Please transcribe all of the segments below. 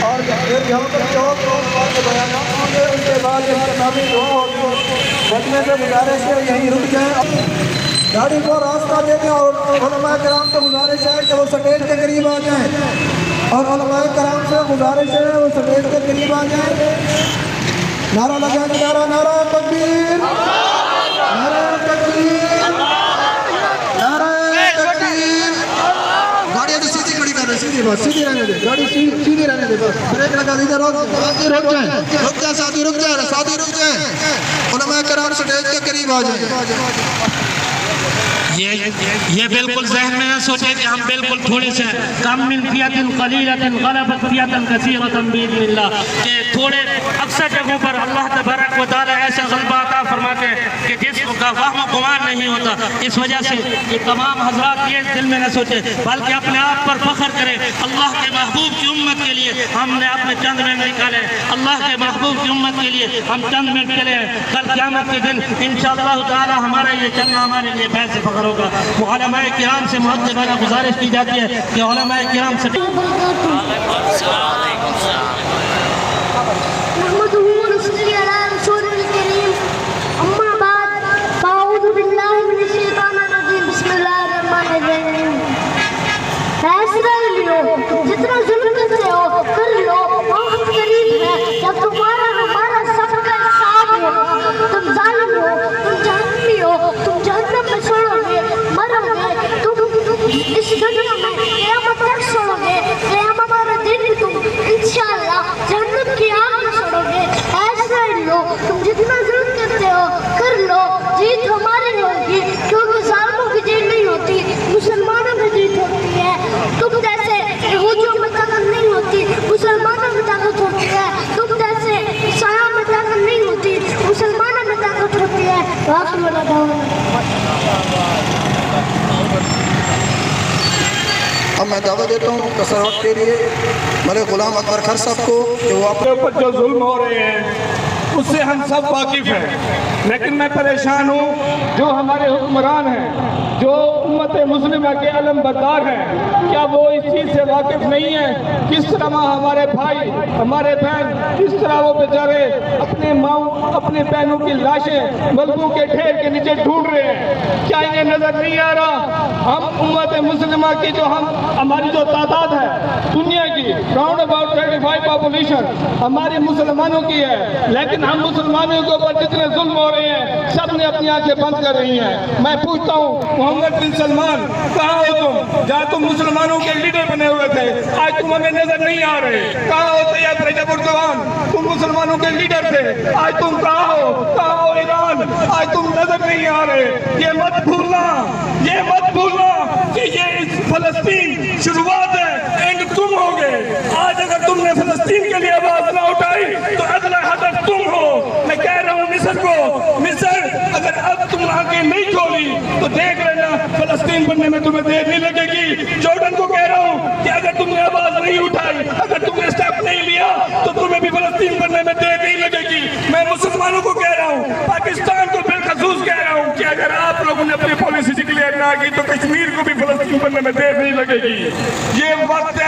اور پھر یہاں پر جو بیانات ہوں گے ان کے بعد اختتامی دعا ہوگی. بچنے سے گزارش ہے یہیں رک جائیں، گاڑی کو راستہ دے دیں، اور علماء کرام سے گزارش ہے کہ وہ سٹیج کے قریب آ جائیں، اور علماء کرام سے گزارش ہے وہ سٹیج کے قریب آ جائیں. نعرہ لگائیں، نعرہ تکبیر، نعرہ تکبیر، نعرہ تکبیر. گاڑی ابھی سیدھی کھڑی کر دیں، سیدھی بس، سیدھی رہنے دیں، گاڑی سیدھی رہنے دیں، بس بریک لگا دیجیے. رک جائیں ساتھی، رک جائیں. علماء کرام سٹیج کے قریب آ جائیں. یہ بالکل ذہن میں نہ سوچے کہ ہم بالکل تھوڑے سے کم من فیۃ قلیلۃ غلبت فیۃ کثیرۃ باذن اللہ، کہ تھوڑے اکثر جگہوں پر اللہ تبارک و تعالیٰ ایسا غلبہ عطا فرماتے ہیں کہ جس کا وہم و گمان نہیں ہوتا. اس وجہ سے یہ تمام حضرات یہ دل میں نہ سوچے، بلکہ اپنے آپ پر فخر کرے. اللہ کے محبوب کی امت کے لیے ہم نے اپنے چند منٹ نکالے، اللہ کے محبوب کی امت کے لیے ہم چند منٹ چلے ہیں. کل قیامت کے دن انشاءاللہ تعالیٰ ہمارا یہ چلنا ہمارے لیے باعث فخر ہوگا. علماء کرام سے مؤدبانہ گزارش کی جاتی ہے کہ علماء کرام سے جتنا ظلم کرتے ہو کر لو، وقت قریب ہے جب تمہارا ہمارا سب کا حساب ہوگا. تم ظالم ہو، تم جہنمی ہو، تم جہنم میں سڑو گے، مرو گے. تم اس دنیا میں قیامت تک سڑو گے، قیامت والا دن تم انشاءاللہ جہنم کی آگ میں سڑو گے. ایسا ہی لو، تم جتنا ظلم کرتے ہو کر لو، جیت ہماری ہوگی، کیونکہ ظالموں کی جیت نہیں ہوتی، مسلمانوں کی جیت ہوتی ہے. تم جیسے یہودیوں میں طاقت نہیں ہوتی، مسلمانوں میں طاقت ہوتی ہے. تم جیسے عیسائیوں میں طاقت نہیں ہوتی، مسلمانوں میں طاقت ہوتی ہے. واقعی والا دعویٰ. اب میں دعوت دیتا ہوں تصرف کے لیے ملک غلام اکبر کھر صاحب کو کہ وہ اپنے اوپر جو ظلم ہو رہے ہیں اس سے ہم سب واقف ہیں، لیکن میں پریشان ہوں جو ہمارے حکمران ہیں، جو امت مسلمہ کے علم بردار ہیں، کیا وہ اس چیز سے واقف نہیں ہیں کس طرح ہمارے بھائی ہمارے بہن کس طرح وہ بیچارے اپنے ماؤں اپنے بہنوں کی لاشیں ملبوں کے ڈھیر کے نیچے ڈھونڈ رہے ہیں؟ کیا انہیں نظر نہیں آ رہا؟ ہم امت مسلمہ کی جو ہماری جو تعداد ہے دنیا کی راؤنڈ اباؤٹ 35 پاپولیشن ہماری مسلمانوں کی ہے، لیکن ہم مسلمانوں کے اوپر جتنے ظلم ہو رہے ہیں سب نے اپنی آنکھیں بند کر رہی ہیں. میں پوچھتا ہوں محمد بن سلمان کہاں ہو تم؟ جہاں تم مسلمانوں کے لیڈر بنے ہوئے تھے آج تم ہمیں نظر نہیں آ رہے. کہاں ہو طیب رجب اردوان؟ تم مسلمانوں کے لیڈر تھے، آج تم کہاں ہو؟ کہاں ہو ایران؟ آج تم نظر نہیں آ رہے. یہ مت بھولنا کہ یہ فلسطین شروعات ہے، اینڈ تم ہو گے. آج اگر تم نے فلسطین کے لیے آواز نہ اٹھائی تو اگلا ہدف تم ہو. میں کہہ رہا ہوں مصر کو، مصر اگر اب تم آنکھیں نہیں کھولی تو دیکھ لینا فلسطین بننے میں تمہیں دیر نہیں لگے گی. جارڈن کو کہہ رہا ہوں کہ اگر تم نے آواز نہیں اٹھائی، اگر تم نے اسٹیپ نہیں لیا تو تمہیں بھی فلسطین بننے میں دیر نہیں لگے گی. میں مسلمانوں کو کہہ رہا ہوں، پاکستان کو بالخصوص کہہ رہا ہوں کہ اگر آپ لوگوں نے اپنی پالیسی ڈکلیئر نہ کی تو کشمیر کو بھی فلسطین بننے میں دیر نہیں لگے گی. یہ وقت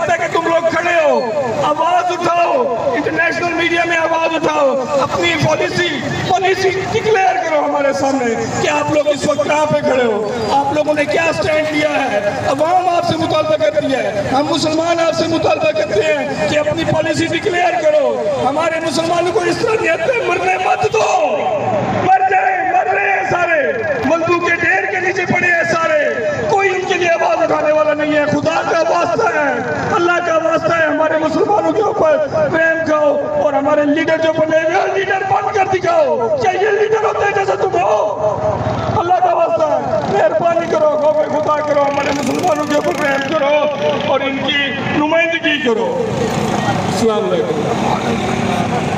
ہے کہ تم لوگ کھڑے ہو، آواز اٹھاؤ، انٹرنیشنل میڈیا میں آواز اٹھاؤ، اپنی پالیسی ڈکلیئر کرو ہمارے سامنے کہ آپ لوگ اس وقت کہاں پہ کھڑے ہو، آپ لوگوں نے کیا سٹینڈ لیا ہے. عوام آپ سے مطالبہ کرتی ہے، ہم مسلمان آپ سے مطالبہ کرتے ہیں کہ اپنی پالیسی ڈکلیئر کرو. ہمارے مسلمانوں کو اس طرح نیت پہ مرنے مت دو. مر رہے ہیں سارے، ملبوں کے ڈھیر کے نیچے پڑے ہیں سارے، کوئی ان کے لیے آواز اٹھانے والا نہیں ہے. خدا کا واسطہ ہے، اللہ کا واسطہ ہے، ہمارے مسلمانوں کے اوپر پریم کھاؤ اور ہمارے لیڈر جو بنے ہوئے لیڈر بن کر دکھاؤ. کیا یہ لیڈر ہوتے ہیں جیسے تم ہو؟ اللہ کا واسطہ ہے، مہربانی کرو، خوف خدا کرو، ہمارے مسلمانوں کے اوپر پریم کرو اور ان کی نمائندگی کرو. السلام علیکم.